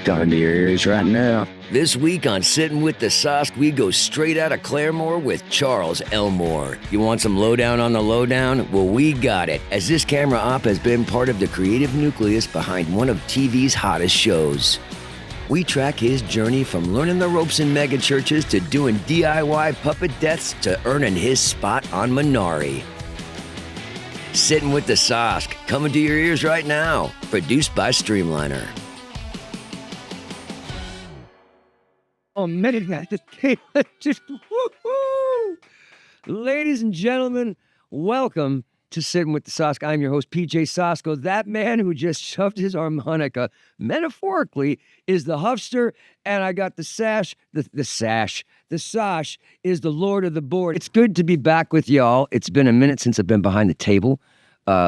Coming to your ears right now. This week on Sitting with the Sosk, we go straight out of Claremore with Charles Elmore. You want some lowdown on the lowdown? Well, we got it, as this camera op has been part of the creative nucleus behind one of TV's hottest shows. We track his journey from learning the ropes in mega churches to doing DIY puppet deaths to earning his spot on Minari. Sitting with the Sosk, coming to your ears right now. Produced by Streamliner. Oh, man, just woo-hoo! Ladies and gentlemen, welcome to Sitting with the Sosk. I'm your host, PJ Sosko. That man who just shoved his harmonica, metaphorically, is the huffster, and I got the sash. The sash is the lord of the board. It's good to be back with y'all. It's been a minute since I've been behind the table.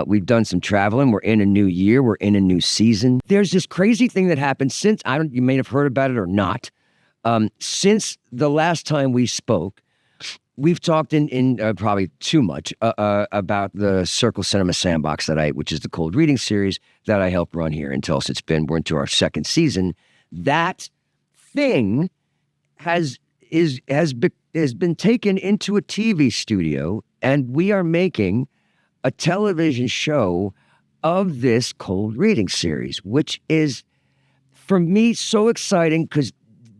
We've done some traveling. We're in a new year. We're in a new season. There's this crazy thing that happened since, you may have heard about it or not. Since the last time we spoke, we've talked in probably too much about the Circle Cinema Sandbox which is the cold reading series that I help run here in Tulsa. We're into our second season. That thing has been taken into a TV studio, and we are making a television show of this cold reading series, which is, for me, so exciting because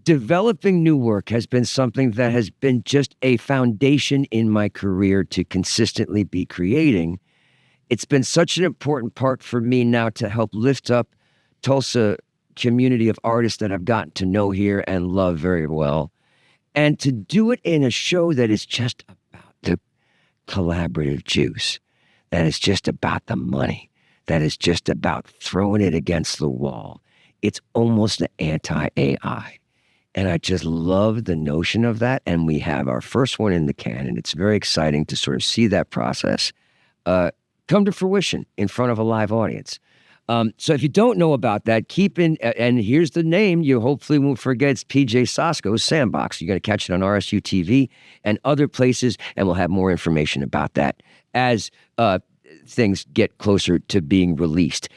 developing new work has been something that has been just a foundation in my career to consistently be creating. It's been such an important part for me now to help lift up Tulsa community of artists that I've gotten to know here and love very well. And to do it in a show that is just about the collaborative juice, that is just about the money, that is just about throwing it against the wall. It's almost the anti-AI. And I just love the notion of that. And we have our first one in the can, and it's very exciting to sort of see that process come to fruition in front of a live audience. So if you don't know about that, and here's the name you hopefully won't forget, it's PJ Sosko's Sandbox. You're going to catch it on RSUTV and other places, and we'll have more information about that as things get closer to being released.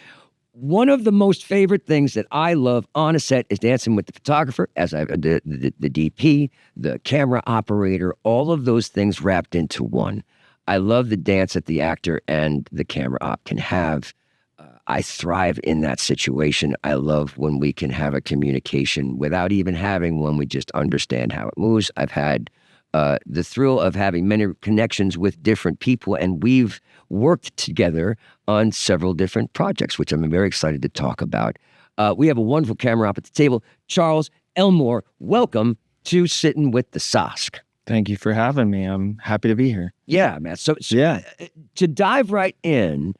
One of the most favorite things that I love on a set is dancing with the photographer, the DP, the camera operator, all of those things wrapped into one. I love the dance that the actor and the camera op can have. I thrive in that situation. I love when we can have a communication without even having one. We just understand how it moves. I've had the thrill of having many connections with different people, and we've worked together on several different projects, which I'm very excited to talk about. We have a wonderful camera op at the table. Charles Elmore, welcome to Sitting with the Sosk. Thank you for having me. I'm happy to be here. Yeah, man. So to dive right in,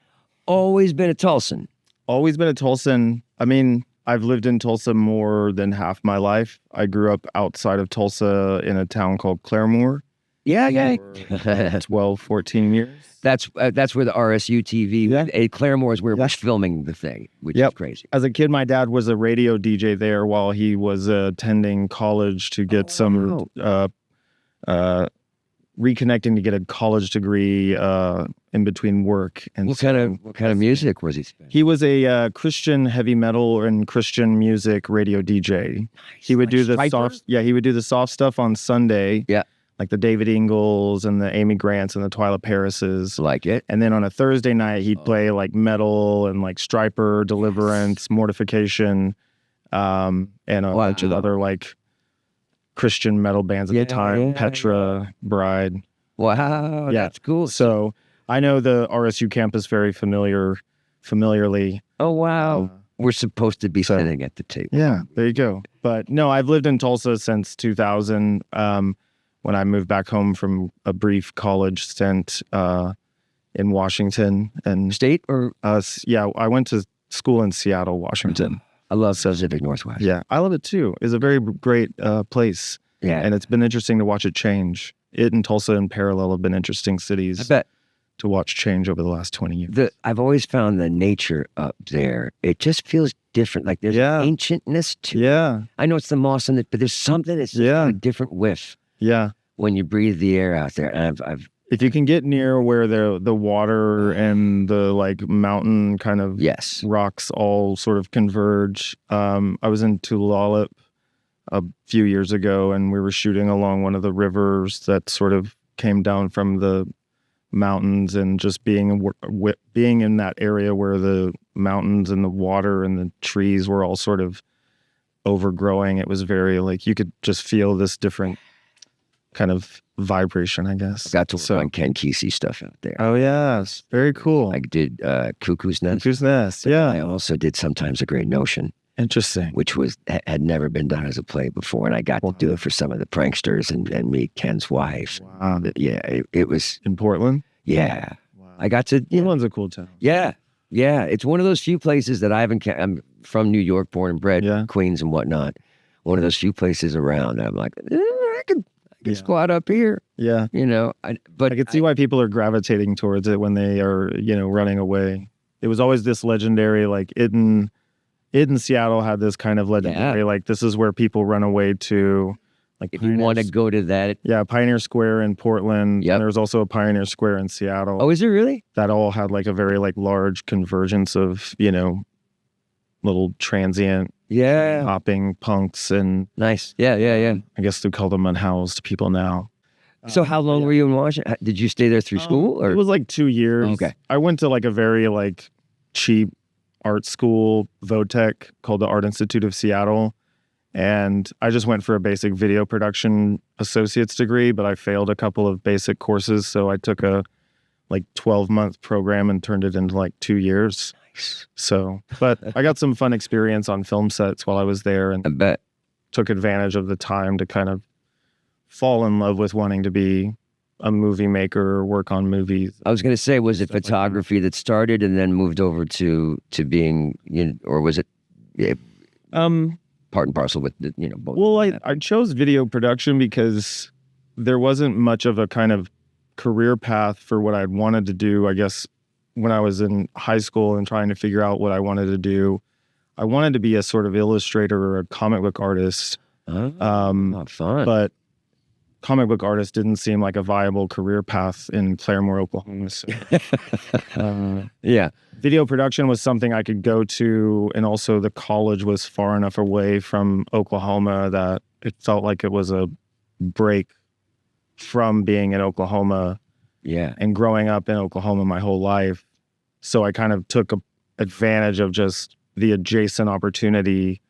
always been a Tulsan. Always been a Tulsan. I mean, I've lived in Tulsa more than half my life. I grew up outside of Tulsa in a town called Claremore. Yeah. For 12, 14 years. That's where the RSUTV, Claremore is where we're filming the thing, which is crazy. As a kid, my dad was a radio DJ there while he was attending college to get reconnecting to get a college degree in between work. And what kind of music was he spinning? He was a Christian heavy metal and Christian music radio DJ. Nice. He would do the soft stuff on Sunday. Yeah. Like the David Ingles and the Amy Grants and the Twyla Parises. Like it. And then on a Thursday night, he'd play like metal and like Striper, Deliverance, Mortification, and a bunch of other like Christian metal bands at the time. Petra, Bride. Wow, that's cool. So I know the RSU campus very familiarly. Oh, wow. We're supposed to be sitting at the table. Yeah, there you go. But no, I've lived in Tulsa since 2000. When I moved back home from a brief college stint in Washington. And State or? I went to school in Seattle, Washington. I love Pacific Northwest. Yeah, I love it too. It's a very great place. Yeah. And it's been interesting to watch it change. It and Tulsa in parallel have been interesting cities. I bet. To watch change over the last 20 years. I've always found the nature up there, it just feels different. Like there's an ancientness to it. Yeah. I know it's the moss in it, but there's something that's just a different whiff. Yeah. When you breathe the air out there. And if you can get near where the water and the like mountain kind of Yes. rocks all sort of converge. I was in Tulalip a few years ago, and we were shooting along one of the rivers that sort of came down from the mountains, and just being in that area where the mountains and the water and the trees were all sort of overgrowing. It was very like you could just feel this different kind of vibration, I guess. Got to work on Ken Kesey stuff out there. Oh yes, very cool. I did Cuckoo's Nest. Cuckoo's Nest, yeah. I also did Sometimes a Great Notion, Interesting. which had never been done as a play before, and I got to do it for some of the pranksters and meet Ken's wife. Wow. Yeah, it was. In Portland? Yeah, Wow. I got to. Portland's a cool town. Yeah, it's one of those few places that I haven't. I'm from New York, born and bred, Yeah. Queens and whatnot. One of those few places around. I'm like, I could squat up here. Yeah. You know, but I could see why people are gravitating towards it when they are, running away. It was always this legendary, like Itten Seattle had this kind of legendary, like this is where people run away to. Like if you want to go to that. Yeah, Pioneer Square in Portland. Yep. And there's also a Pioneer Square in Seattle. Oh, is it really? That all had like a very like large convergence of, little transient Yeah. hopping punks, and Nice. Yeah. I guess they call them unhoused people now. So how long were you in Washington? Did you stay there through school? Or It was like 2 years. Okay. I went to like a very like cheap art school, Votech, called the Art Institute of Seattle. And I just went for a basic video production associate's degree, but I failed a couple of basic courses. So I took a like 12-month program and turned it into like 2 years. Nice. So, but I got some fun experience on film sets while I was there, and I bet. took advantage of the time to kind of fall in love with wanting to be a movie maker or work on movies. I was going to say, was it photography that started and then moved over to being, or was it part and parcel with, both? Well, I chose video production because there wasn't much of a kind of career path for what I'd wanted to do, I guess, when I was in high school and trying to figure out what I wanted to do. I wanted to be a sort of illustrator or a comic book artist. Fun. But comic book artist didn't seem like a viable career path in Claremore, Oklahoma. So, Yeah. video production was something I could go to, and also the college was far enough away from Oklahoma that it felt like it was a break from being in Oklahoma Yeah. and growing up in Oklahoma my whole life. So I kind of took advantage of just the adjacent opportunity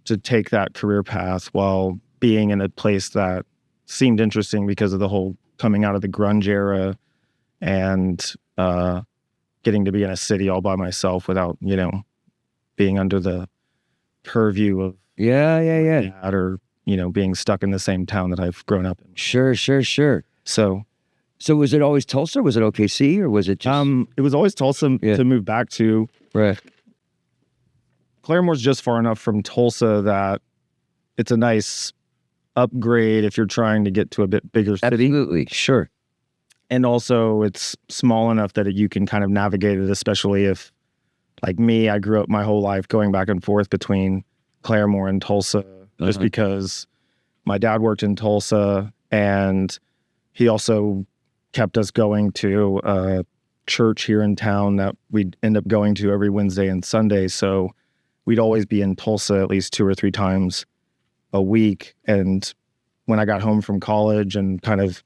to take that career path while being in a place that seemed interesting because of the whole coming out of the grunge era and getting to be in a city all by myself without, being under the purview of Yeah. dad or, being stuck in the same town that I've grown up in. Sure. So was it always Tulsa? Or was it OKC, or was it just? it was always Tulsa to move back to. Right. Claremore's just far enough from Tulsa that it's a nice upgrade if you're trying to get to a bit bigger city. Absolutely. Sure. And also it's small enough that you can kind of navigate it, especially if, like me, I grew up my whole life going back and forth between Claremore and Tulsa, just because my dad worked in Tulsa, and he also kept us going to a church here in town that we'd end up going to every Wednesday and Sunday. So we'd always be in Tulsa at least 2 or 3 times a week. And when I got home from college and kind of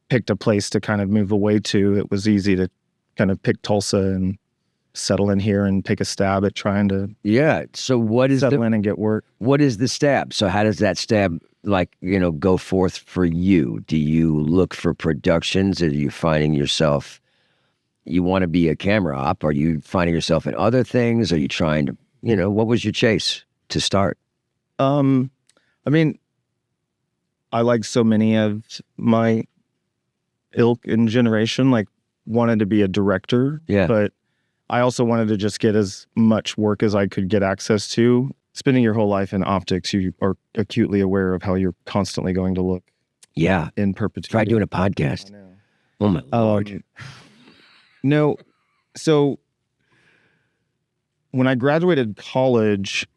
picked a place to kind of move away to, it was easy to kind of pick Tulsa and settle in here and take a stab at trying to So what is settle in and get work. What is the stab? So how does that stab, go forth for you? Do you look for productions? Are you finding yourself, you want to be a camera op? Are you finding yourself in other things? Are you trying to, what was your chase to start? I mean, I, like so many of my ilk and generation, like wanted to be a director. Yeah. But I also wanted to just get as much work as I could get access to. Spending your whole life in optics, you are acutely aware of how you're constantly going to look Yeah. in perpetuity. Try doing a podcast. I know. Oh my Lord. No. So when I graduated college,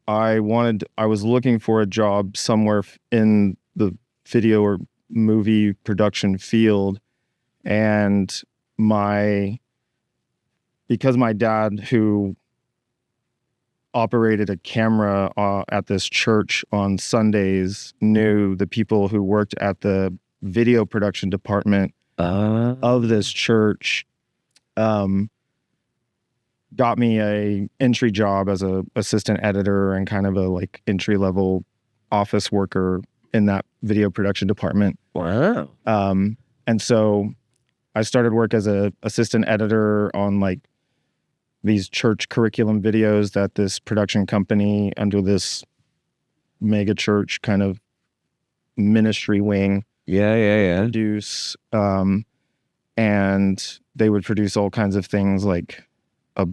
I was looking for a job somewhere in the video or movie production field. And because my dad, who operated a camera at this church on Sundays, knew the people who worked at the video production department of this church, got me a entry job as a assistant editor and kind of a like entry level office worker in that video production department. Wow. And so I started work as a assistant editor on like these church curriculum videos that this production company under this mega church kind of ministry wing produce. And they would produce all kinds of things like a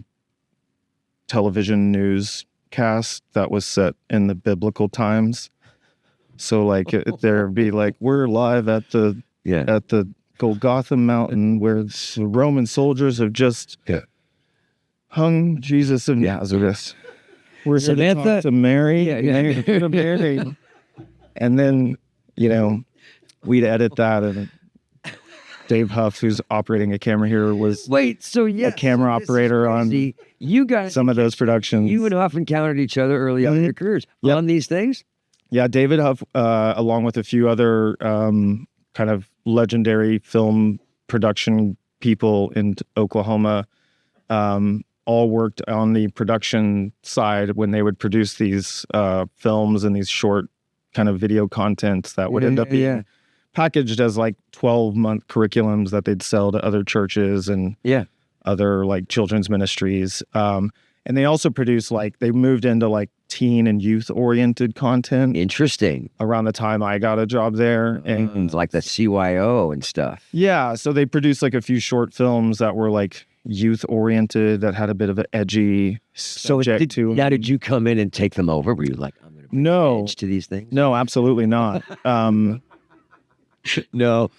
television newscast that was set in the biblical times. So like there'd be like, we're live at the Golgotha mountain where the Roman soldiers have just hung Jesus of Nazareth. We're here to talk to Mary. Mary. And then, we'd edit that, and Dave Huff, who's operating a camera here, was a camera operator on you guys some of those productions. You and Huff encountered each other early on in your careers on these things? Yeah, David Huff, along with a few other kind of legendary film production people in Oklahoma, all worked on the production side when they would produce these films and these short kind of video contents that would end up being packaged as like 12-month curriculums that they'd sell to other churches and other like children's ministries. And they also produced they moved into like teen and youth oriented content. Interesting. Around the time I got a job there. And like the CYO and stuff. Yeah. So they produced like a few short films that were like youth oriented, that had a bit of an edgy subject to them. Now, did you come in and take them over? Were you like, I'm going to bring edge to these things? No, absolutely not. No,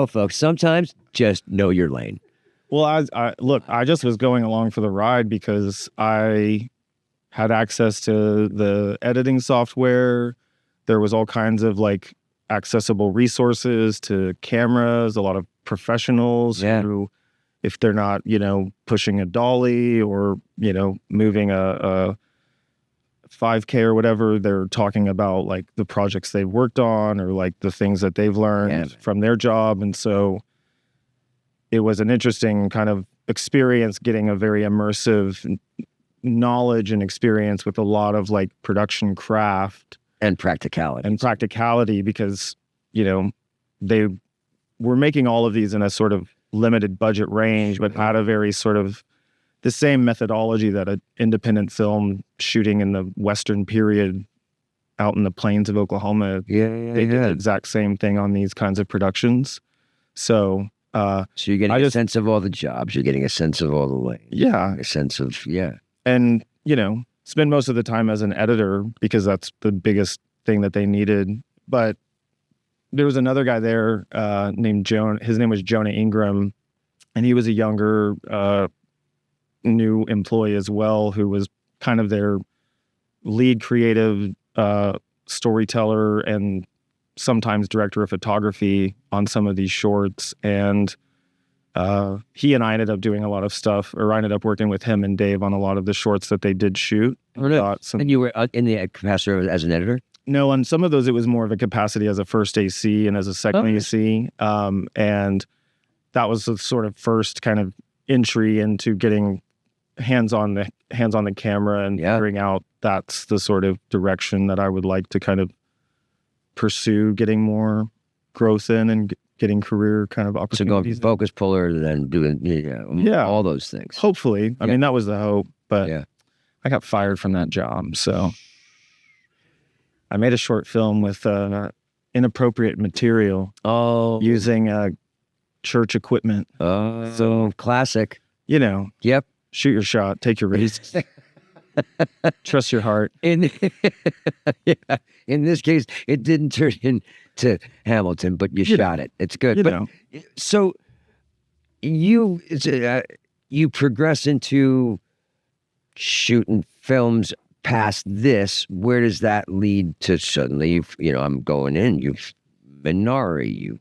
folks. Sometimes just know your lane. Well, I just was going along for the ride because I had access to the editing software. There was all kinds of like accessible resources to cameras, a lot of professionals who, if they're not, pushing a dolly or, moving a 5K or whatever, they're talking about like the projects they've worked on or like the things that they've learned from their job. And so it was an interesting kind of experience, getting a very immersive knowledge and experience with a lot of like production craft and practicality, because, they were making all of these in a sort of limited budget range, but had a very sort of the same methodology that an independent film shooting in the Western period out in the plains of Oklahoma. They did the exact same thing on these kinds of productions. So you're getting a sense of all the jobs. You're getting a sense of all the lanes. Yeah. A sense of, And, spend most of the time as an editor because that's the biggest thing that they needed. But there was another guy there named Joan. His name was Jonah Ingram. And he was a younger, new employee as well, who was kind of their lead creative storyteller and sometimes director of photography on some of these shorts. And he and I ended up doing a lot of stuff, or I ended up working with him and Dave on a lot of the shorts that they did shoot. And you were in the capacity as an editor? No, on some of those, it was more of a capacity as a first AC and as a second AC. And that was the sort of first kind of entry into getting hands on the camera and figuring out that's the sort of direction that I would like to kind of pursue, getting more growth in and getting career kind of opportunities. So going focus puller, then doing all those things. Hopefully. I mean, that was the hope, but I got fired from that job. So I made a short film with inappropriate material using church equipment. So classic. Yep. Shoot your shot. Take your risks. Trust your heart. In this case, it didn't turn into Hamilton, but you shot it. It's good. So you progress into shooting films past this. Where does that lead to? Suddenly, I'm going in. You've Minari,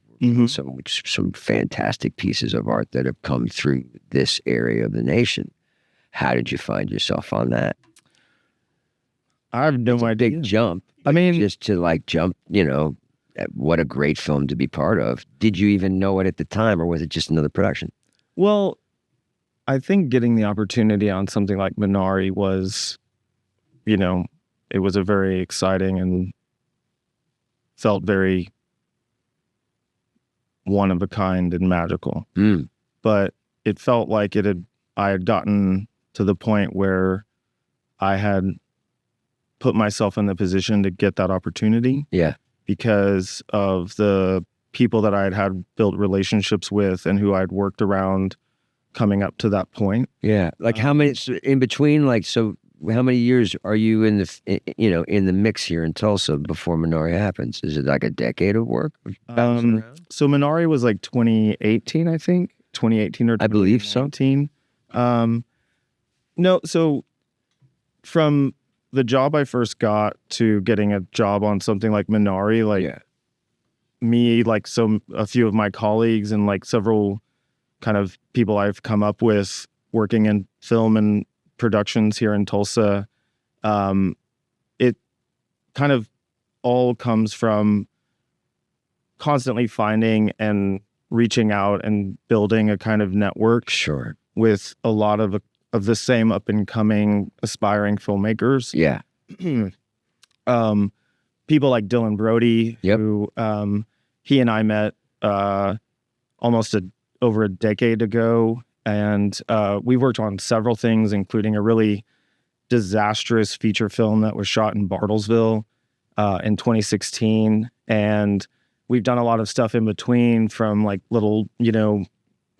some fantastic pieces of art that have come through this area of the nation. How did you find yourself on that? I have no idea. Big jump. I mean, just to like jump, what a great film to be part of. Did you even know it at the time, or was it just another production? Well, I think getting the opportunity on something like Minari was, it was a very exciting and felt very one of a kind and magical. But it felt like I had gotten to the point where I had put myself in the position to get that opportunity. Yeah. Because of the people that I had built relationships with and who I'd worked around coming up to that point. Yeah. Like how many in between, how many years are you in the mix here in Tulsa before Minari happens? Is it like a decade of work? So Minari was like 2018, I think. 2018 or 2019. I believe so. No, so from the job I first got to getting a job on something like Minari, me, a few of my colleagues and several kind of people I've come up with working in film and productions here in Tulsa, it kind of all comes from constantly finding and reaching out and building a kind of network with a lot of the same up and coming aspiring filmmakers. Yeah. People like Dylan Brody, yep. who he and I met almost over a decade ago. And we worked on several things, including a really disastrous feature film that was shot in Bartlesville in 2016. And we've done a lot of stuff in between, from little,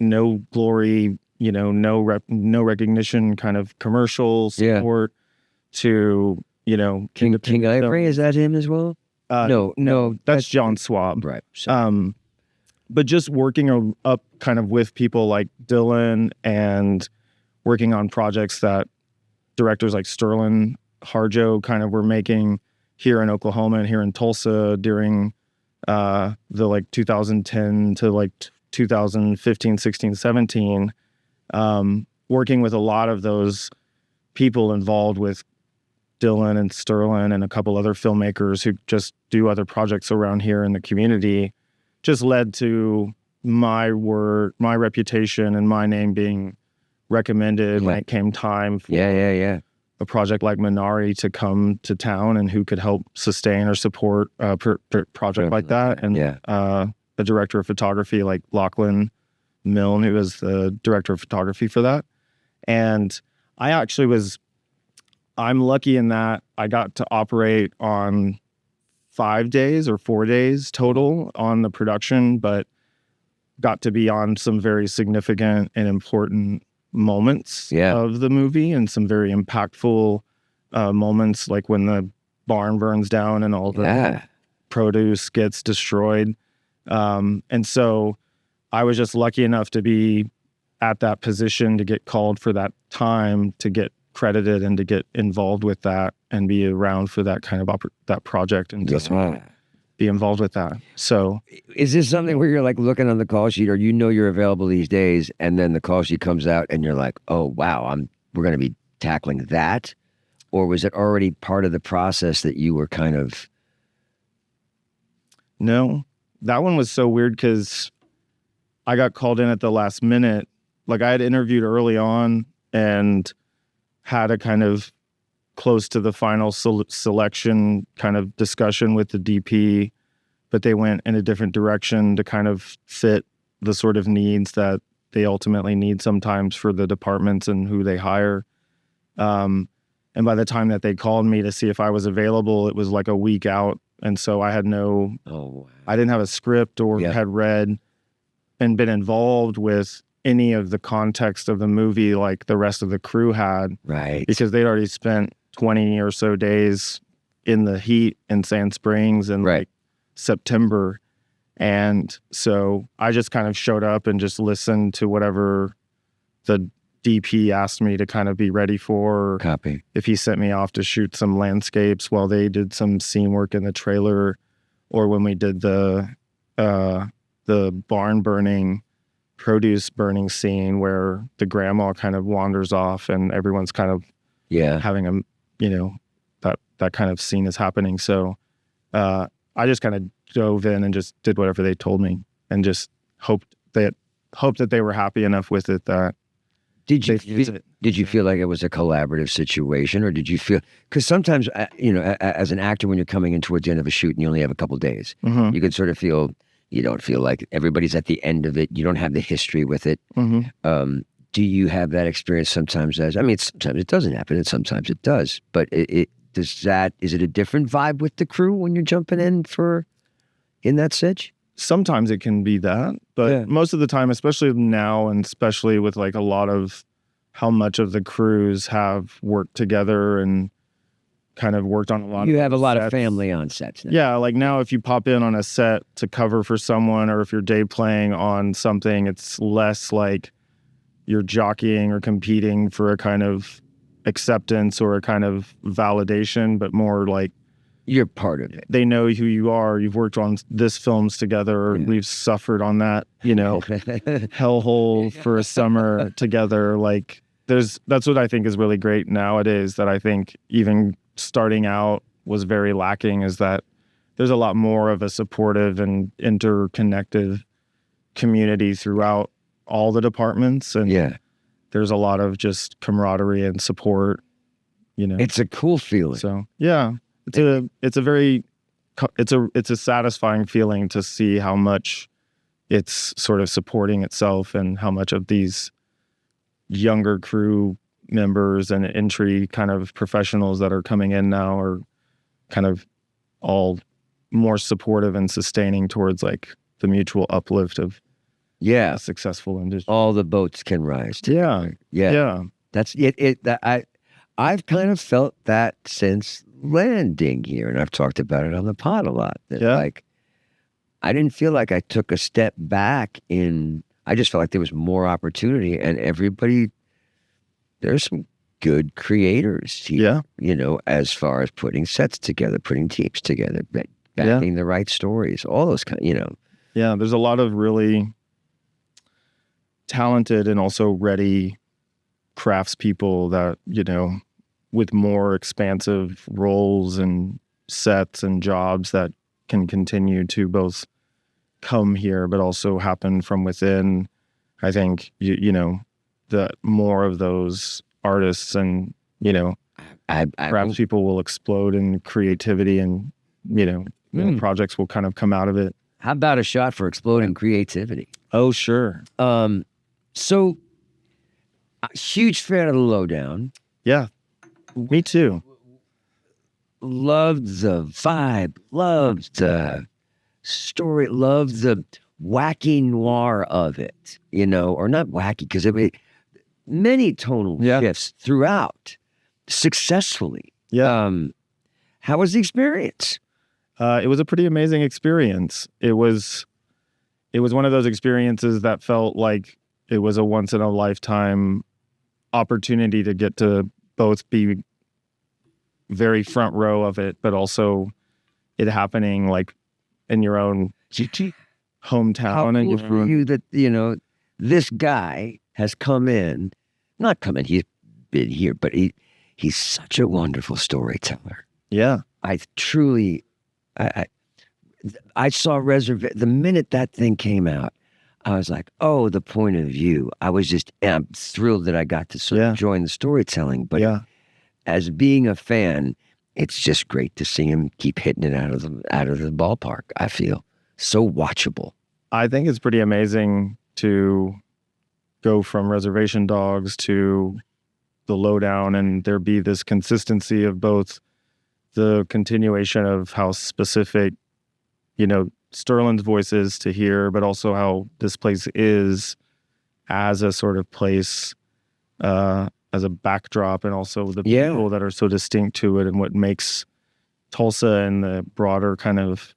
no glory, no recognition kind of commercial support to, King Ivory. Is that him as well? No, that's John Swab. Right. But just working up kind of with people like Dylan and working on projects that directors like Sterling Harjo kind of were making here in Oklahoma and here in Tulsa during the 2010 to 2015, 16, 17, working with a lot of those people involved with Dylan and Sterling and a couple other filmmakers who just do other projects around here in the community, just led to my reputation and my name being recommended when it came time for a project like Minari to come to town, and who could help sustain or support a project like that. And the director of photography like Lachlan Milne, who was the director of photography for that. And I'm lucky in that I got to operate on 5 days or 4 days total on the production, but got to be on some very significant and important moments of the movie, and some very impactful moments, like when the barn burns down and all the produce gets destroyed. And so I was just lucky enough to be at that position, to get called for that time, to get credited and to get involved with that and be around for that kind of that project and be involved with that. So is this something where you're looking on the call sheet, or you're available these days, and then the call sheet comes out and you're like, oh wow, we're going to be tackling that? Or was it already part of the process that you were kind of... No, that one was so weird because I got called in at the last minute. I had interviewed early on and had a kind of close to the final selection kind of discussion with the DP, but they went in a different direction to kind of fit the sort of needs that they ultimately need sometimes for the departments and who they hire. And by the time that they called me to see if I was available, it was like a week out. And so I had I didn't have a script or had read and been involved with any of the context of the movie like the rest of the crew had. Right. Because they'd already spent 20 or so days in the heat in Sand Springs in September. And so I just kind of showed up and just listened to whatever the DP asked me to kind of be ready for. Copy. If he sent me off to shoot some landscapes while they did some scene work in the trailer, or when we did the the barn burning, produce burning scene where the grandma kind of wanders off and everyone's kind of having a, that kind of scene is happening. So I just kind of dove in and just did whatever they told me and just hoped that they were happy enough with it that Did you feel like it was a collaborative situation, or did you feel, because sometimes, as an actor, when you're coming in towards the end of a shoot and you only have a couple days, you can sort of feel, you don't feel like everybody's at the end of it. You don't have the history with it. Do you have that experience sometimes sometimes it doesn't happen and sometimes it does, but is it a different vibe with the crew when you're jumping in that sitch? Sometimes it can be that, but most of the time, especially now, and especially with like a lot of how much of the crews have worked together and kind of worked on a lot. You have a lot sets. Of family on sets now. Yeah, like now if you pop in on a set to cover for someone, or if you're day playing on something, it's less like you're jockeying or competing for a kind of acceptance or a kind of validation, but more like you're part of it. They know who you are. You've worked on this films together. Yeah. We've suffered on that, hellhole for a summer together. Like that's what I think is really great nowadays, that I think even starting out was very lacking, is that there's a lot more of a supportive and interconnected community throughout all the departments. And there's a lot of just camaraderie and support, It's a cool feeling. So, yeah. It's a satisfying feeling to see how much it's sort of supporting itself, and how much of these younger crew members and entry kind of professionals that are coming in now are kind of all more supportive and sustaining towards like the mutual uplift of a successful industry. All the boats can rise. Yeah. That's it. I've kind of felt that since landing here, and I've talked about it on the pod a lot. Like, I didn't feel like I took a step back I just felt like there was more opportunity, and there's some good creators here, as far as putting sets together, putting teams together, backing the right stories, all those kind, Yeah, there's a lot of really talented and also ready craftspeople that, with more expansive roles and sets and jobs that can continue to both come here, but also happen from within. I think, the more of those artists and, craftspeople will explode in creativity, and, projects will kind of come out of it. How about a shot for exploding creativity? Oh, sure. So, a huge fan of the Lowdown. Yeah. Me too. Loved the vibe, loved the story, loved the wacky noir of it, or not wacky, because many tonal shifts throughout, successfully. Yeah. How was the experience? It was a pretty amazing experience. It was one of those experiences that felt like it was a once in a lifetime opportunity to get to both be very front row of it, but also it happening like in your own hometown. How cool for you that, this guy has not come in, he's been here, but he's such a wonderful storyteller. Yeah. I saw the minute that thing came out, I was like, oh, the point of view. I'm thrilled that I got to sort of join the storytelling. But as being a fan, it's just great to see him keep hitting it out of the ballpark. I feel so watchable. I think it's pretty amazing to go from Reservation Dogs to the Lowdown, and there be this consistency of both the continuation of how specific, Sterling's voice is to hear, but also how this place is as a sort of place, as a backdrop, and also the people that are so distinct to it, and what makes Tulsa and the broader kind of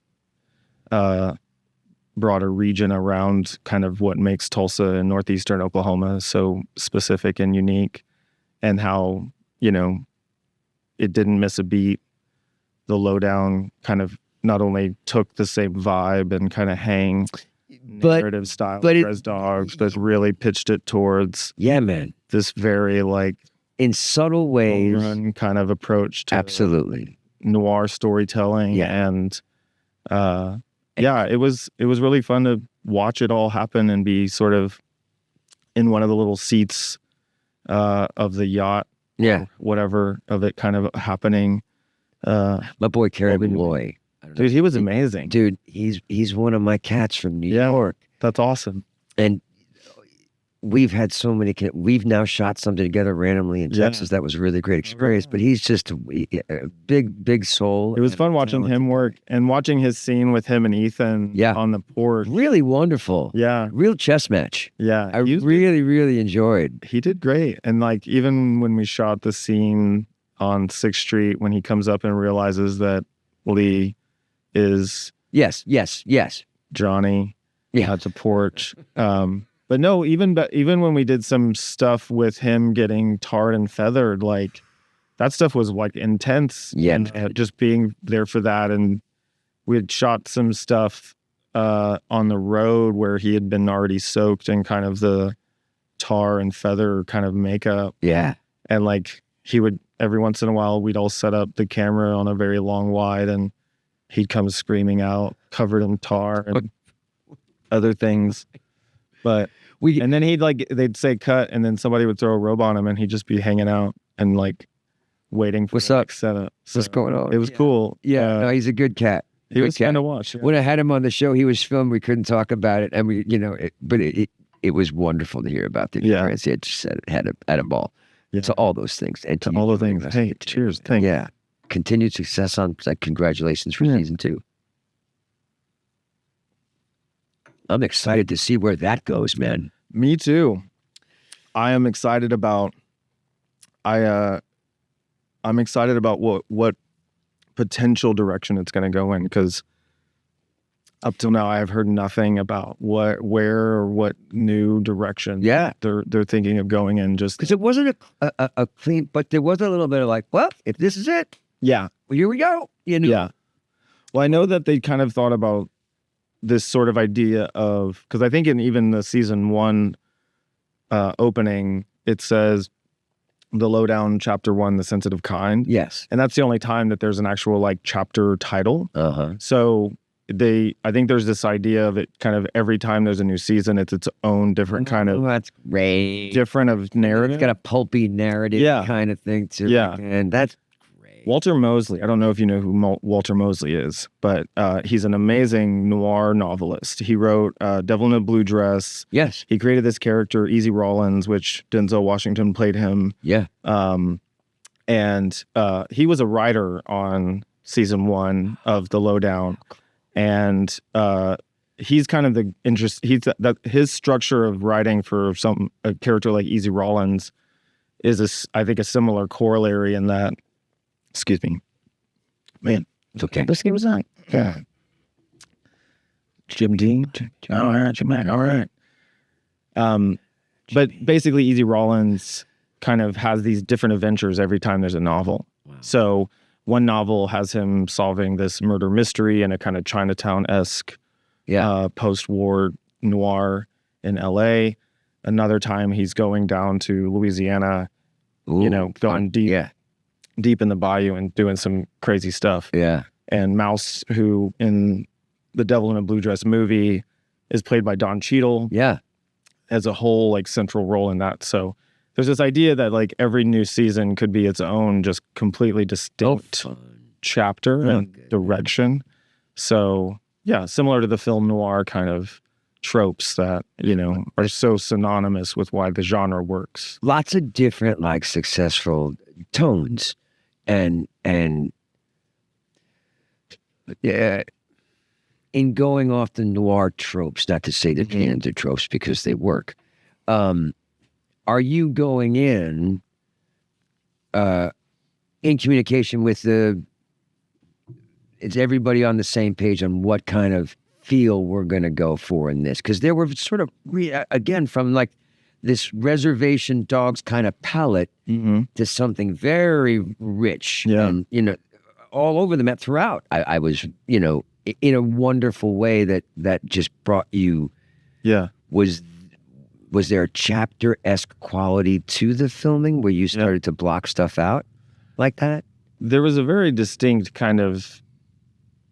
broader region around kind of what makes Tulsa and northeastern Oklahoma so specific and unique, and how, it didn't miss a beat. The Lowdown kind of not only took the same vibe and kind of narrative style but of Res Dogs, but really pitched it towards man, this very like in subtle ways, run kind of approach to absolutely noir storytelling. And it was really fun to watch it all happen and be sort of in one of the little seats of the yacht, whatever, of it kind of happening. My boy Kerry Malloy, dude, he was amazing. Dude, he's one of my cats from New York. That's awesome. And we've had so many. We've now shot something together randomly in Texas. That was a really great experience. But he's just a big soul. It was fun watching him work and watching his scene with him and Ethan on the porch. Really wonderful. Yeah. Real chess match. Yeah. I really enjoyed. He did great. And like even when we shot the scene on 6th Street, when he comes up and realizes that Lee is yes Johnny at the porch. But no, even when we did some stuff with him getting tarred and feathered, like that stuff was like intense. Yeah. Just being there for that. And we had shot some stuff on the road where he had been already soaked in kind of the tar and feather kind of makeup. Yeah. And like he would, every once in a while, we'd all set up the camera on a very long wide and he'd come screaming out, covered in tar and other things. But and then they'd say cut, and then somebody would throw a robe on him, and he'd just be hanging out and like waiting for what's up setup. So what's going on? It was cool. Yeah, no, he's a good cat. He was fun to watch. Yeah. When I had him on the show, he was filmed. We couldn't talk about it, and we, but it was wonderful to hear about the experience. He had just said it, had a ball. Yeah. So all those things, and to all the things. Hey, cheers! Thank you. Yeah, continued success on. Congratulations for season 2. I'm excited to see where that goes, man. Me too. I am excited about. I'm excited about what potential direction it's going to go in, because up till now I have heard nothing about where or what new direction they're thinking of going in. Just because it wasn't a clean, but there was a little bit of like, well, if this is it, well, here we go. Yeah. Well, I know that they kind of thought about this sort of idea of, because I think in even the season 1 opening, it says the lowdown chapter 1, the sensitive kind. Yes. And that's the only time that there's an actual like chapter title. So I think there's this idea of it kind of every time there's a new season, it's its own different kind of. That's great. Different of narrative. It's got a pulpy narrative kind of thing too. Yeah. And that's great. Walter Mosley. I don't know if you know who Walter Mosley is, but he's an amazing noir novelist. He wrote Devil in a Blue Dress. Yes. He created this character, Easy Rawlins, which Denzel Washington played him. Yeah. And he was a writer on season 1 of The Lowdown. And he's kind of the interest. His structure of writing for a character like Easy Rawlins is, I think, a similar corollary in that. Excuse me, man. It's okay. This game was on. Yeah. Jim Dean. All right, Jim Mac. All right. But basically, Easy Rawlins kind of has these different adventures every time there's a novel. Wow. So one novel has him solving this murder mystery in a kind of Chinatown-esque post-war noir in L.A. Another time he's going down to Louisiana, going deep in the bayou and doing some crazy stuff. Yeah. And Mouse, who in the Devil in a Blue Dress movie is played by Don Cheadle. Yeah. Has a whole like central role in that. So there's this idea that like every new season could be its own just completely distinct chapter and direction. So yeah, similar to the film noir kind of tropes that, are so synonymous with why the genre works. Lots of different like successful tones and in going off the noir tropes, not to say that they're tropes because they work. Are you going in communication with is everybody on the same page on what kind of feel we're going to go for in this? Because there were sort of, again, from like this Reservation Dogs kind of palette to something very rich and, all over the map throughout. I was, you know, in a wonderful way that just brought you. Yeah. Was there a chapter-esque quality to the filming where you started to block stuff out like that? There was a very distinct kind of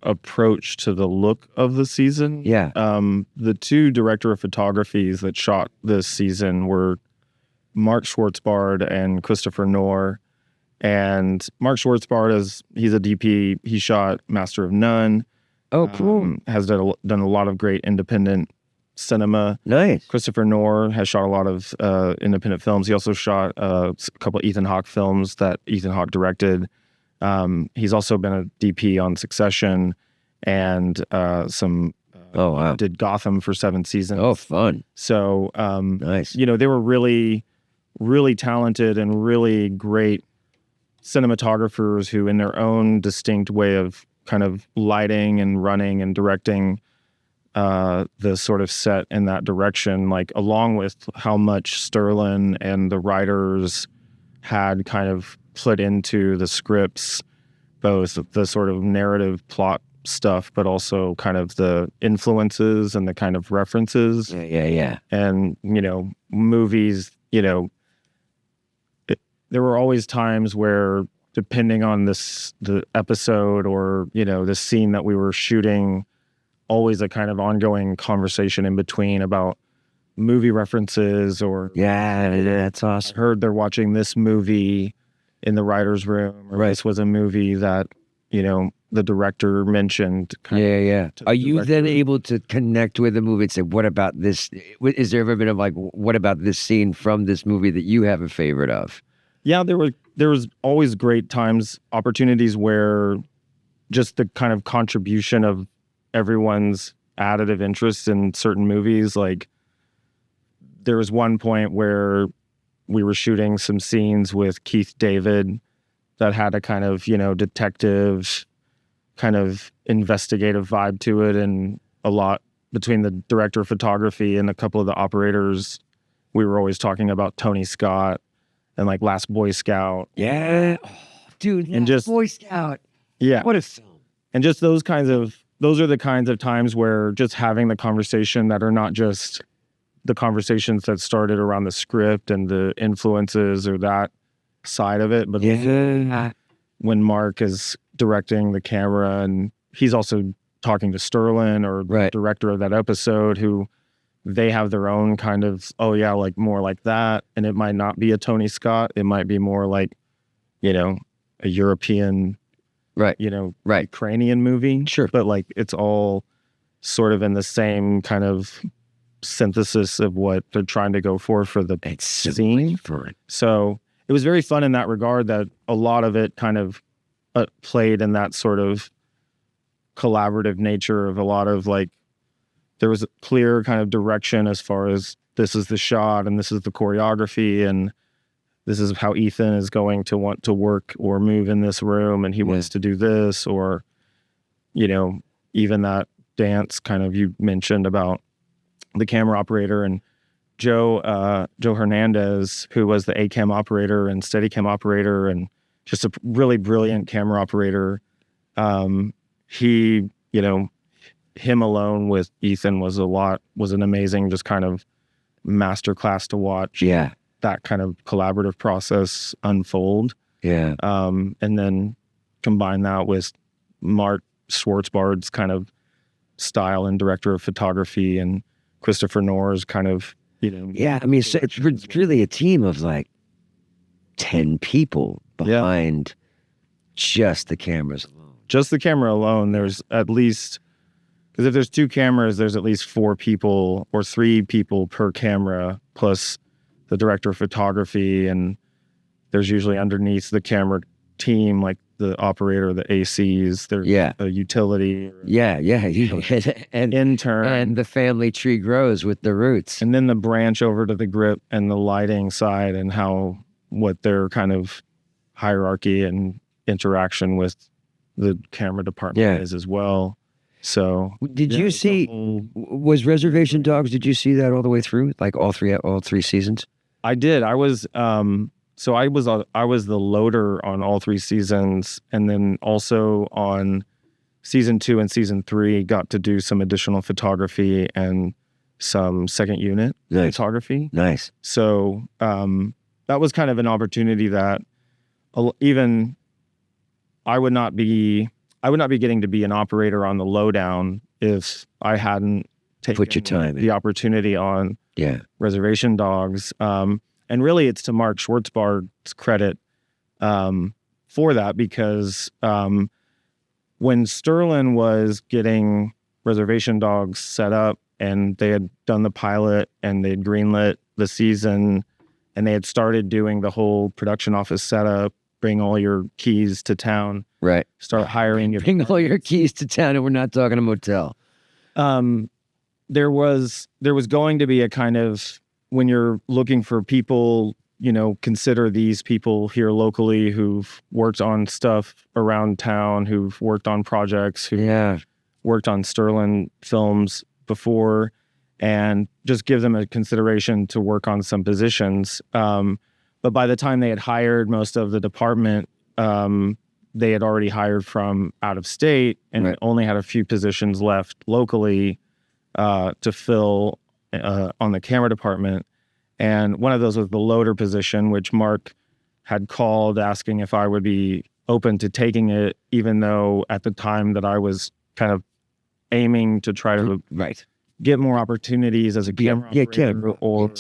approach to the look of the season. Yeah. The two director of photographies that shot this season were Mark Schwartzbard and Christopher Knorr. And Mark Schwartzbard, he's a DP. He shot Master of None. Oh, cool. Has done a lot of great independent cinema. Nice. Christopher Knorr has shot a lot of independent films. He also shot a couple of Ethan Hawke films that Ethan Hawke directed. He's also been a DP on Succession and did Gotham for 7 seasons. Oh, fun. So, nice. You know, they were really, really talented and really great cinematographers who, in their own distinct way of kind of lighting and running and directing the sort of set in that direction, like along with how much Sterling and the writers had kind of put into the scripts, both the sort of narrative plot stuff, but also kind of the influences and the kind of references. Yeah. And, you know, movies, you know, there were always times where, depending on the episode or, you know, the scene that we were shooting, always a kind of ongoing conversation in between about movie references or... Yeah, that's awesome. I heard they're watching this movie in the writer's room, or this was a movie that, you know, the director mentioned. Yeah. Are you then able to connect with the movie and say, what about this? Is there ever been what about this scene from this movie that you have a favorite of? Yeah, there was always great times, opportunities where just the kind of contribution of everyone's additive interest in certain movies. Like, there was one point where we were shooting some scenes with Keith David that had a kind of, you know, detective kind of investigative vibe to it, and a lot between the director of photography and a couple of the operators. We were always talking about Tony Scott and like Last Boy Scout. Yeah. Oh, dude, and just Boy Scout. Yeah. What a film. And just those are the kinds of times where just having the conversation that are not just the conversations that started around the script and the influences or that side of it, but when Mark is directing the camera and he's also talking to Sterling or the director of that episode, who they have their own kind of, like more like that. And it might not be a Tony Scott. It might be more like, you know, a European, Ukrainian movie. Sure. But like, it's all sort of in the same kind of synthesis of what they're trying to go for the scene. So it was very fun in that regard, that a lot of it kind of played in that sort of collaborative nature of a lot of like, there was a clear kind of direction as far as this is the shot and this is the choreography and this is how Ethan is going to want to work or move in this room and he wants to do this, or, you know, even that dance kind of you mentioned about the camera operator and Joe Hernandez, who was the ACAM operator and Steadicam operator and just a really brilliant camera operator. He, you know, him alone with Ethan was an amazing just kind of masterclass to watch. Yeah. That kind of collaborative process unfold. Yeah. And then combine that with Mark Schwartzbard's kind of style and director of photography and Christopher Knorr's kind of, you know. Yeah, I mean, it's really a team of like 10 people behind just the cameras alone. Just the camera alone, there's at least, because if there's 2 cameras, there's at least 4 people or 3 people per camera, plus the director of photography, and there's usually underneath the camera team, like the operator, the ACs, there's a utility. And intern. And the family tree grows with the roots. And then the branch over to the grip and the lighting side and what their kind of hierarchy and interaction with the camera department is as well. So did you see, was Reservation Dogs, did you see that all the way through? Like all three seasons? I did. I was So I was the loader on all 3 seasons, and then also on season 2 and season 3 got to do some additional photography and some second unit photography. Nice. So that was kind of an opportunity that even I would not be getting to be an operator on the lowdown if I hadn't taken Put your time the opportunity on Reservation Dogs. And really it's to Mark Schwartzbard's credit for that, because when Sterling was getting Reservation Dogs set up and they had done the pilot and they'd greenlit the season and they had started doing the whole production office setup, bring all your keys to town, right? Start hiring your Bring all your keys to town, and we're not talking a motel. There was going to be a kind of, when you're looking for people, consider these people here locally who've worked on stuff around town, who've worked on projects, who worked on Sterling films before, and just give them a consideration to work on some positions. But by the time they had hired most of the department, they had already hired from out of state and only had a few positions left locally to fill on the camera department. And one of those was the loader position, which Mark had called asking if I would be open to taking it, even though at the time that I was kind of aiming to try to get more opportunities as a camera operator or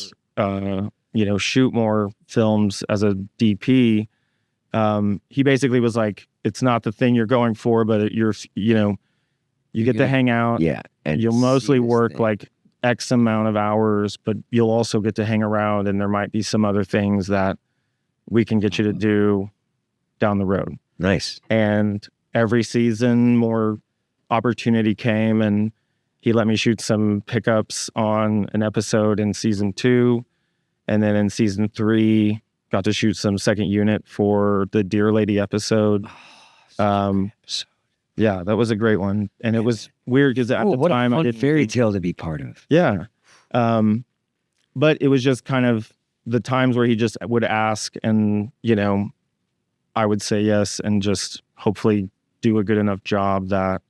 shoot more films as a DP. He basically was like, it's not the thing you're going for, but you get to hang out. Yeah. And you'll mostly work like X amount of hours, but you'll also get to hang around, and there might be some other things that we can get you to do down the road. Nice. And every season more opportunity came, and he let me shoot some pickups on an episode in season 2. And then in season 3, got to shoot some second unit for the Deer Lady episode. Yeah, that was a great one. And it was weird because at the time I I did didn't fairy tale to be part of. Yeah. But it was just kind of the times where he just would ask, and, I would say yes and just hopefully do a good enough job that,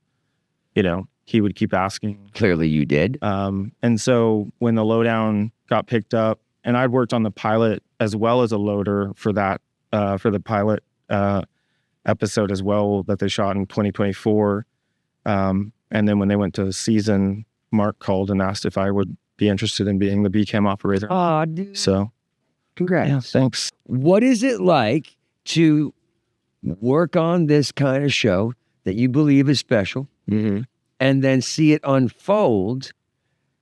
he would keep asking. Clearly you did. And so when the lowdown got picked up, and I'd worked on the pilot as well as a loader for that, for the pilot episode as well that they shot in 2024. And then when they went to the season, Mark called and asked if I would be interested in being the B-cam operator. Oh, dude. So, Congrats. Yeah, thanks. What is it like to work on this kind of show that you believe is special and then see it unfold?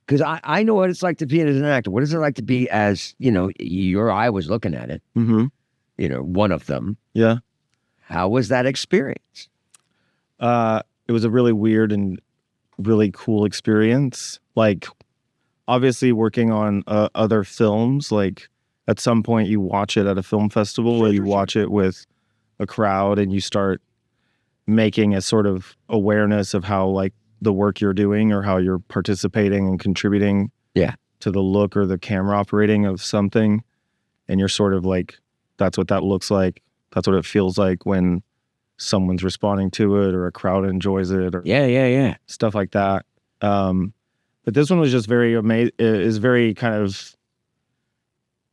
Because I know what it's like to be as an actor. What is it like to be as, your eye was looking at it, one of them. Yeah. How was that experience? It was a really weird and really cool experience. Like, obviously working on other films, like at some point you watch it at a film festival or you watch it with a crowd and you start making a sort of awareness of how like the work you're doing or how you're participating and contributing to the look or the camera operating of something. And you're sort of like, that's what that looks like. That's what it feels like when someone's responding to it or a crowd enjoys it or stuff like that. But this one was just very amazing. Is very kind of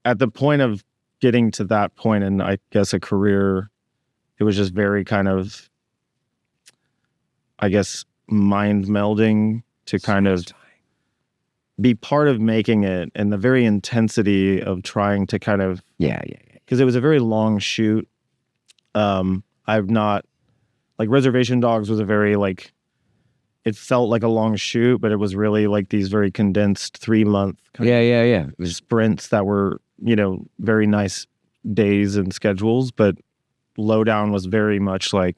at the point of getting to that point in, I guess, a career. It was just very kind of, I guess, mind melding to kind of be part of making it, and the very intensity of trying to kind of because it was a very long shoot. I've not like Reservation Dogs was a very like, it felt like a long shoot, but it was really like these very condensed 3-month It was sprints that were, very nice days and schedules. But Lowdown was very much like,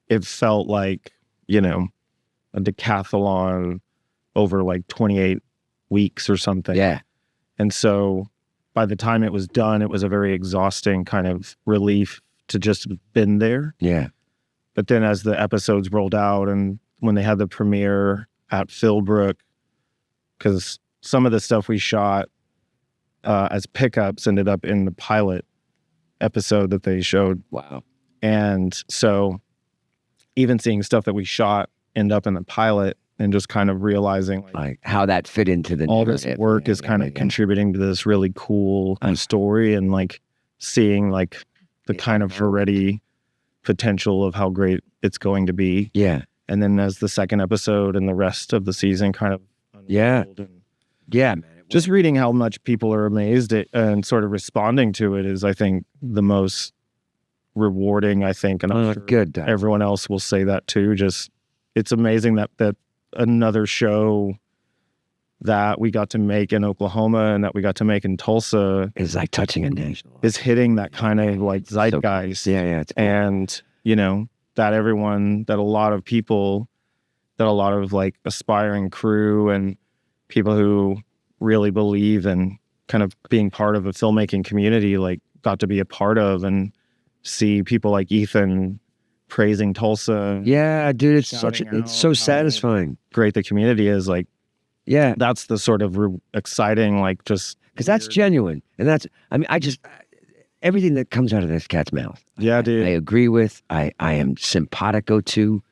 it felt like, a decathlon over like 28 weeks or something. Yeah. And so by the time it was done, it was a very exhausting kind of relief to just have been there. Yeah. But then as the episodes rolled out and when they had the premiere at Philbrook, because some of the stuff we shot as pickups ended up in the pilot episode that they showed. Wow. And so even seeing stuff that we shot end up in the pilot and just kind of realizing Like how that fit into the all this narrative. work is kind of contributing to this really cool story, and like seeing like the kind of already potential of how great it's going to be. Yeah. And then as the second episode and the rest of the season kind of unfold, and Yeah, man. just reading how much people are amazed at and sort of responding to it is, I think, the most rewarding, I think. And I'm sure good. everyone else will say that too. Just, it's amazing that another show that we got to make in Oklahoma and that we got to make in Tulsa It's like touching a national. is hitting that kind of like zeitgeist. Yeah. It's cool. And, you know, that a lot of people, that a lot of like aspiring crew and people who really believe in kind of being part of a filmmaking community, like got to be a part of, and see people like Ethan praising Tulsa. Yeah, dude, it's shouting it's out so how satisfying. great the community is. Like, Yeah, that's the sort of exciting, like, just because that's genuine, and that's. I mean, everything that comes out of this cat's mouth. yeah, dude. I agree with. I am simpatico to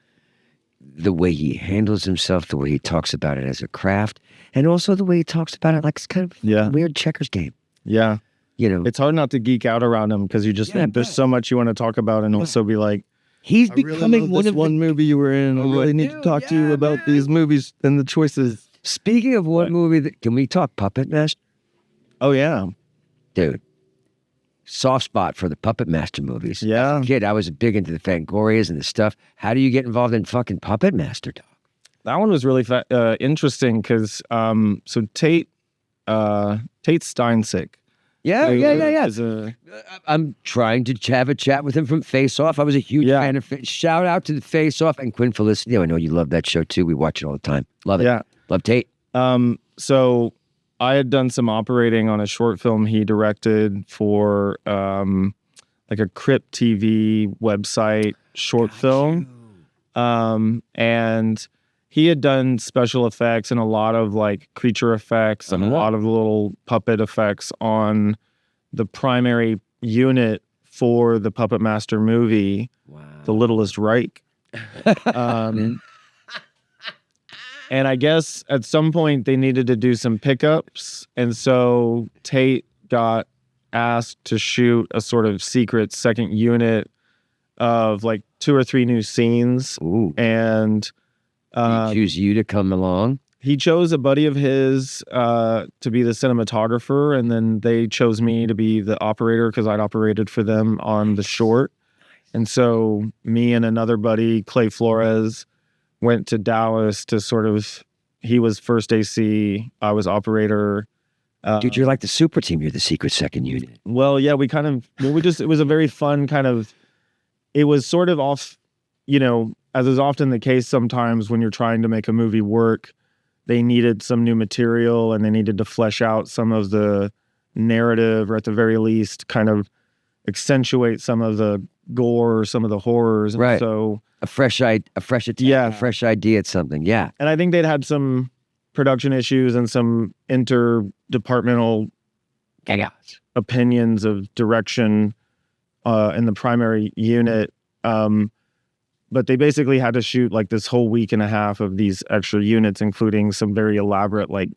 the way he handles himself, the way he talks about it as a craft, and also the way he talks about it like it's kind of Yeah. a weird checkers game. Yeah, You know, it's hard not to geek out around him because you just Yeah, I think there's bet. so much you want to talk about, and also be like, he's I really becoming love one this of one movie you were in. I really need to Dude, talk to you yeah, about man. these movies and the choices. Speaking of what movie, can we talk Puppet Master? Oh yeah, Dude, soft spot for the Puppet Master movies. yeah. As a kid, I was big into the Fangorias and the stuff. How do you get involved in fucking Puppet Master, dog? That one was really interesting because so Tate Steinsick. Yeah. Is a, I'm trying to have a chat with him from Face Off. I was a huge Yeah. fan of Shout out to the Face Off and Quinn Felicity. I know you love that show too. We watch it all the time. Love it. yeah. Love Tate. So I had done some operating on a short film he directed for like a Crypt TV website short film. And he had done special effects and a lot of like creature effects and a lot of little puppet effects on the primary unit for the Puppet Master movie, Wow. The Littlest Reich. And I guess at some point they needed to do some pickups. And so Tate got asked to shoot a sort of secret second unit of like 2 or 3 new scenes. Ooh. And He choose you to come along. he chose a buddy of his to be the cinematographer. And then they chose me to be the operator because I'd operated for them on the short. And so me and another buddy, Clay Flores, went to Dallas to sort of, he was first AC, I was operator. Dude, you're like the super team. You're the secret second unit. Well, yeah, it was a very fun kind of, it was sort of off, you know, as is often the case sometimes when you're trying to make a movie work, they needed some new material and they needed to flesh out some of the narrative, or at the very least kind of accentuate some of the gore, some of the horrors. And Right. so, A fresh attack, Yeah. a fresh idea at something. Yeah. and I think they'd had some production issues and some interdepartmental opinions of direction in the primary unit. But they basically had to shoot like this whole week and a half of these extra units, including some very elaborate like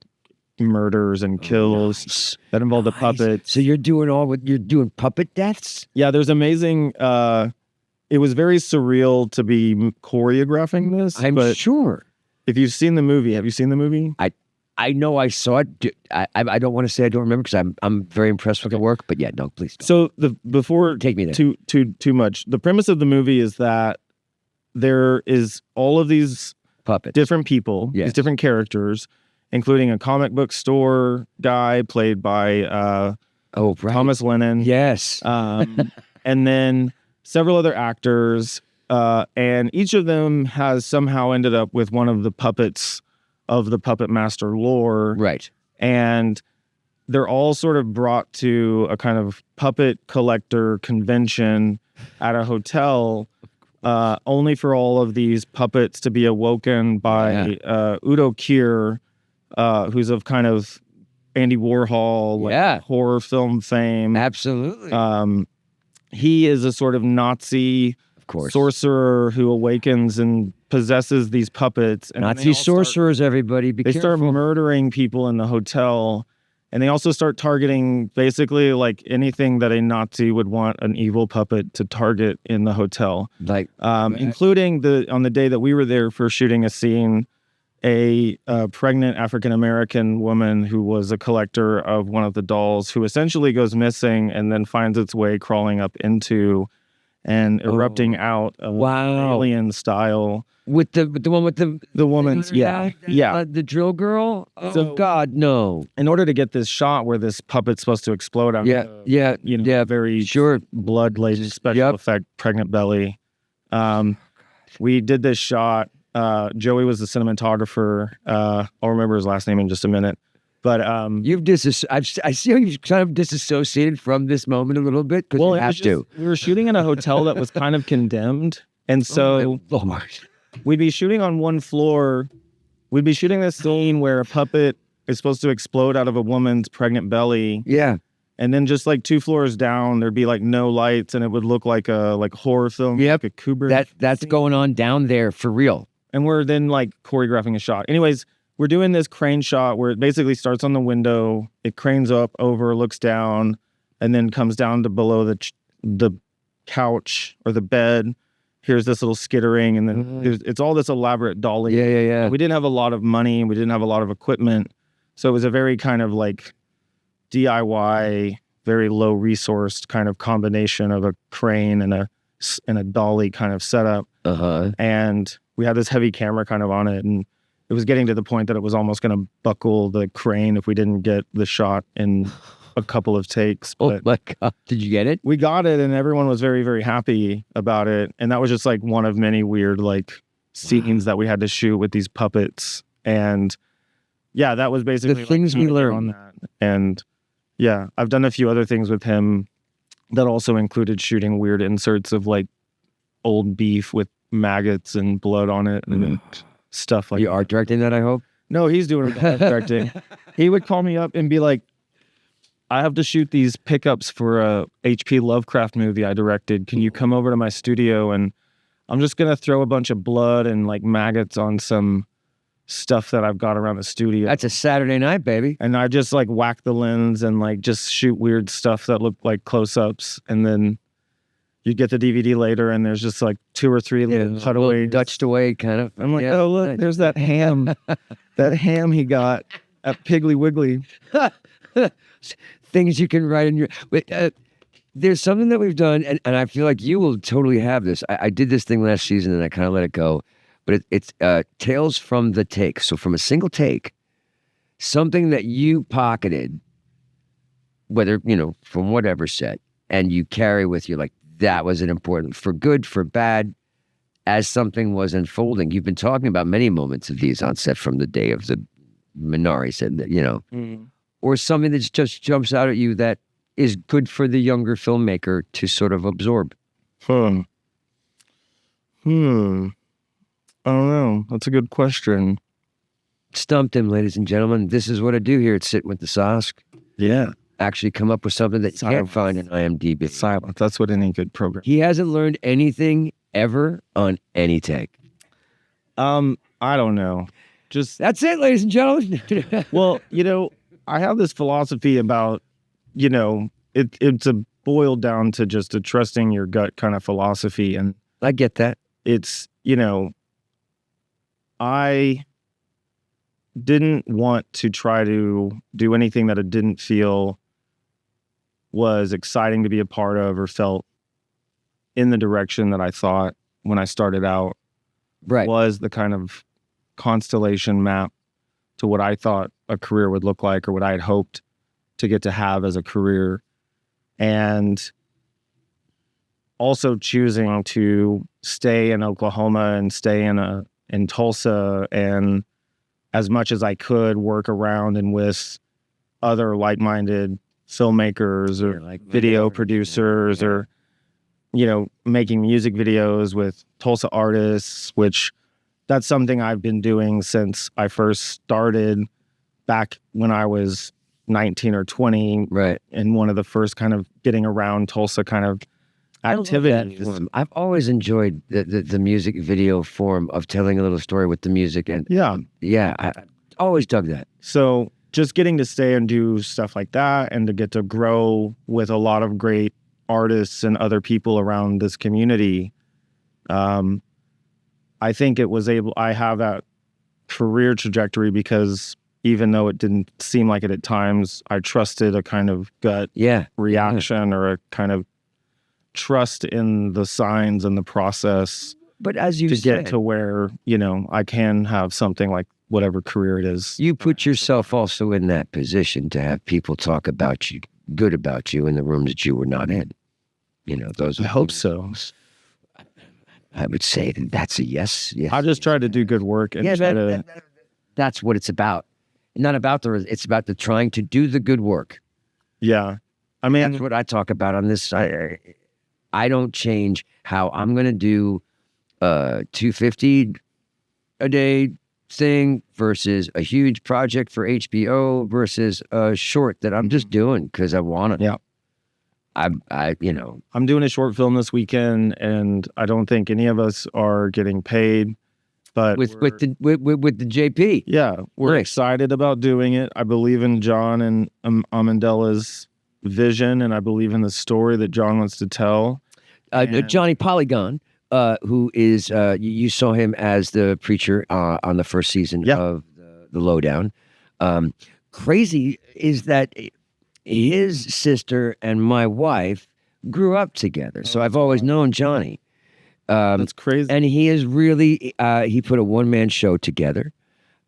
murders and kills Nice. that involved the Nice. puppets. So you're doing puppet deaths? Yeah, there's amazing. It was very surreal to be choreographing this. I'm but sure. if you've seen the movie, have you seen the movie? I know I saw it. I don't want to say I don't remember because I'm very impressed with the work. But yeah, no, please don't. So before Take me there. too much, the premise of the movie is that there is all of these Puppet. different people, Yes. these different characters, including a comic book store guy played by Oh, right. Thomas Lennon. Yes. And then several other actors, and each of them has somehow ended up with one of the puppets of the Puppet Master lore. Right. And they're all sort of brought to a kind of puppet collector convention at a hotel, only for all of these puppets to be awoken by Udo Kier, who's of kind of Andy Warhol, like Yeah. horror film fame. Absolutely. he is a sort of Nazi Of course. sorcerer who awakens and possesses these puppets. And Nazi sorcerers, everybody. Be They careful. start murdering people in the hotel. And they also start targeting basically like anything that a Nazi would want an evil puppet to target in the hotel. Like, Including on the day that we were there for shooting a scene, a pregnant African-American woman who was a collector of one of the dolls who essentially goes missing and then finds its way crawling up into and erupting out of alien style. with the one with The woman's, yeah. The drill girl. Oh So- God, no. In order to get this shot where this puppet's supposed to explode out of very blood-laden special effect pregnant belly, we did this shot. Joey was the cinematographer. I'll remember his last name in just a minute. But I see how you've kind of disassociated from this moment a little bit because you have to. we were shooting in a hotel that was kind of condemned, and so we'd be shooting on one floor. We'd be shooting this scene where a puppet is supposed to explode out of a woman's pregnant belly. Yeah. And then just like 2 floors down, there'd be like no lights, and it would look like a horror film. Yep. Like a Kubrick. That's scene. going on down there for real. And we're then like choreographing a shot. Anyways, we're doing this crane shot where it basically starts on the window, it cranes up, over, looks down, and then comes down to below the couch or the bed. Here's this little skittering, and then it's all this elaborate dolly. Yeah. We didn't have a lot of money, we didn't have a lot of equipment, so it was a very kind of like DIY, very low resourced kind of combination of a crane and a dolly kind of setup. And we had this heavy camera kind of on it, and it was getting to the point that it was almost going to buckle the crane if we didn't get the shot in a couple of takes. But Oh my God. Did you get it? we got it, and everyone was very, very happy about it. And that was just like one of many weird like scenes that we had to shoot with these puppets. And yeah, that was basically The things we learned. on that. And yeah, I've done a few other things with him that also included shooting weird inserts of like old beef with maggots and blood on it and stuff Are like you that. art directing that, I hope? No, he's doing art directing. He would call me up and be like, I have to shoot these pickups for a H.P. Lovecraft movie I directed. Can you come over to my studio? And I'm just going to throw a bunch of blood and like maggots on some stuff that I've got around the studio. That's a Saturday night, baby. And I just like whack the lens and like just shoot weird stuff that look like close-ups. And then you get the DVD later and there's just like 2 or 3 little cutaways. Dutched away, kind of. I'm like, Yeah. oh, look, Nice. there's that ham. That ham he got at Piggly Wiggly. Things you can write in your. But, there's something that we've done, and I feel like you will totally have this. I did this thing last season, and I kind of let it go. But it's tales from the take. So from a single take, something that you pocketed, whether from whatever set, and you carry with you, like that was an important, for good, for bad, as something was unfolding. You've been talking about many moments of these on set from the day of the Minari set, or something that just jumps out at you that is good for the younger filmmaker to sort of absorb. I don't know. That's a good question. Stumped him, ladies and gentlemen. This is what I do here at Sitting with the Sosk. Yeah. Actually come up with something that you can't find in IMDb. Silence. That's what any good program. He hasn't learned anything ever on any take. I don't know. Just That's it, ladies and gentlemen. well, I have this philosophy about, it's a boiled down to just a trusting your gut kind of philosophy. And I get that. it's, I didn't want to try to do anything that I didn't feel was exciting to be a part of or felt in the direction that I thought when I started out Right. was the kind of constellation map to what I thought a career would look like or what I had hoped to get to have as a career. And also choosing to stay in Oklahoma and stay in Tulsa, and as much as I could work around and with other like-minded filmmakers or video producers or making music videos with Tulsa artists, which that's something I've been doing since I first started back when I was 19 or 20. Right. And one of the first kind of getting around Tulsa kind of activities. form. I've always enjoyed the music video form of telling a little story with the music. And I always dug that. So just getting to stay and do stuff like that and to get to grow with a lot of great artists and other people around this community, I think I have that career trajectory because even though it didn't seem like it at times, I trusted a kind of gut reaction or a kind of trust in the signs and the process. But as you to said, get to where, I can have something like whatever career it is. You put yourself also in that position to have people talk about you, good about you in the rooms that you were not in. Those. I hope so. I would say that's a yes. Yes. I just try to do good work and that's what it's about. Not about it's about the trying to do the good work. Yeah. I mean, that's what I talk about on this. I don't change how I'm going to do $250 a day thing versus a huge project for HBO versus a short that I'm just doing because I want it. Yeah. I'm doing a short film this weekend, and I don't think any of us are getting paid. But with the JP, yeah, we're excited about doing it. I believe in John and Amendella's vision, and I believe in the story that John wants to tell. Johnny Polygon, who is you saw him as the preacher on the first season of the Lowdown. Crazy is that his sister and my wife grew up together, so I've always known Johnny. That's crazy. And he is really, he put a one-man show together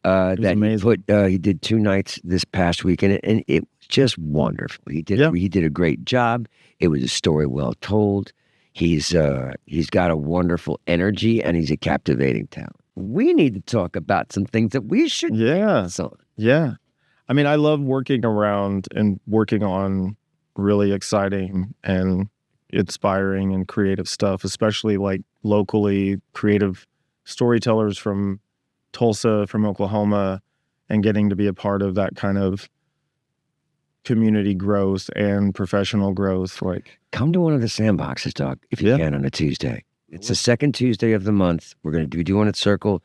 that amazing. He did 2 nights this past weekend, and it was just wonderful. He did a great job. It was a story well told. He's got a wonderful energy, and he's a captivating talent. We need to talk about some things that we should focus on. Yeah. I mean, I love working around and working on really exciting and inspiring and creative stuff, especially like locally creative storytellers from Tulsa, from Oklahoma, and getting to be a part of that kind of community growth and professional growth. Like, come to one of the sandboxes, dog, if you can on a Tuesday. It's the second Tuesday of the month. We're going to do one at Circle.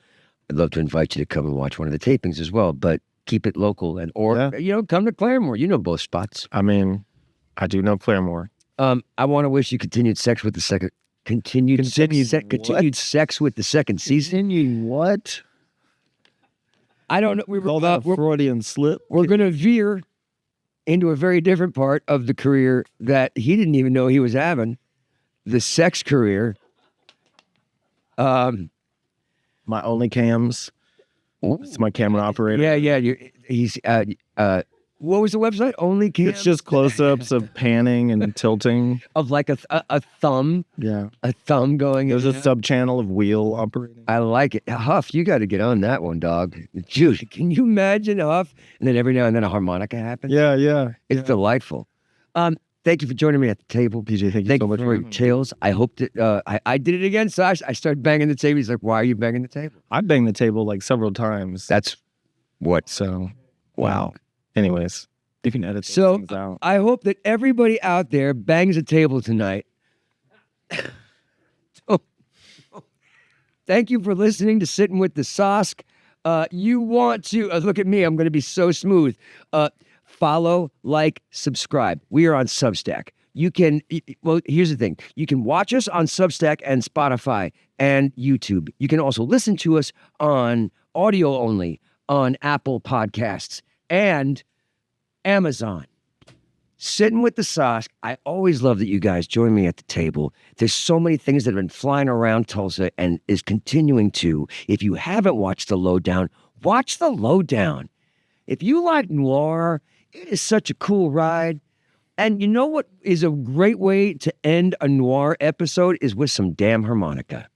I'd love to invite you to come and watch one of the tapings as well, but keep it local or come to Claremore. You know both spots. I mean, I do know Claremore. I want to wish you continued sex with the second continued sex with the second season. Continued what? I don't know. We were all that Freudian slip. We're going to veer into a very different part of the career that he didn't even know he was having, the sex career. My only cams. It's my camera operator. Yeah. He's what was the website? Only cams? It's just close-ups of panning and tilting. Of like a thumb. Yeah. A thumb going. There's a sub-channel of wheel operating. I like it. Huff, you got to get on that one, dog. Dude, can you imagine Huff? And then every now and then a harmonica happens. Yeah. It's delightful. Thank you for joining me at the table. PJ, thank you so much for your tales. I hope that I did it again. So I started banging the table. He's like, why are you banging the table? I banged the table like several times. That's what. So, wow. Anyways, you can edit those things out. I hope that everybody out there bangs a table tonight. Thank you for listening to Sitting with the Sosk. You want to, look at me, I'm going to be so smooth. Follow, like, subscribe. We are on Substack. You can, here's the thing. You can watch us on Substack and Spotify and YouTube. You can also listen to us on audio only on Apple Podcasts and Amazon. Sitting with the Sosk. I always love that you guys join me at the table. There's so many things that have been flying around Tulsa and is continuing to. If you haven't watched The Lowdown, watch The Lowdown. If you like noir, it is such a cool ride. And you know what is a great way to end a noir episode is with some damn harmonica.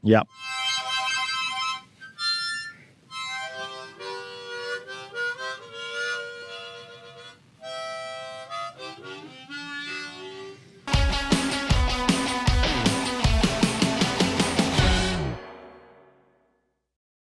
Yep.